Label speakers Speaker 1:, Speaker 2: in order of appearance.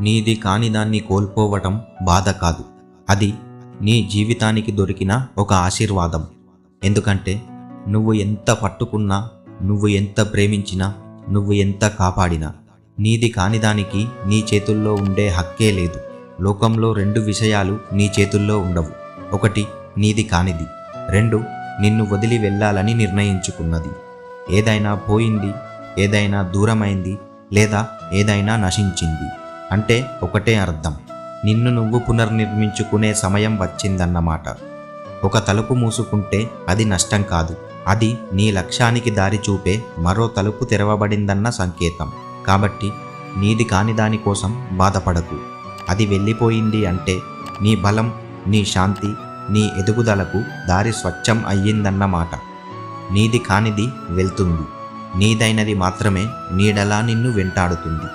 Speaker 1: నీది కాని దాన్ని కోల్పోవటం బాధ కాదు, అది నీ జీవితానికి దొరికిన ఒక ఆశీర్వాదం. ఎందుకంటే నువ్వు ఎంత పట్టుకున్నా, నువ్వు ఎంత ప్రేమించినా, నువ్వు ఎంత కాపాడినా నీది కానిదానికి నీ చేతుల్లో ఉండే హక్కే లేదు. లోకంలో 2 విషయాలు నీ చేతుల్లో ఉండవు. ఒకటి నీది కానిది, 2 నిన్ను వదిలి వెళ్ళాలని నిర్ణయించుకున్నది. ఏదైనా పోయింది, ఏదైనా దూరమైంది, లేదా ఏదైనా నశించింది అంటే ఒకటే అర్థం, నిన్ను నువ్వు పునర్నిర్మించుకునే సమయం వచ్చిందన్నమాట. ఒక తలుపు మూసుకుంటే అది నష్టం కాదు, అది నీ లక్ష్యానికి దారి చూపే మరో తలుపు తెరవబడిందన్న సంకేతం. కాబట్టి నీది కాని దానికోసం బాధపడకు. అది వెళ్ళిపోయింది అంటే నీ బలం, నీ శాంతి, నీ ఎదుగుదలకు దారి స్వచ్ఛం అయ్యిందన్నమాట. నీది కానిది వెళ్తుంది, నీదైనది మాత్రమే నీడలా నిన్ను వెంటాడుతుంది.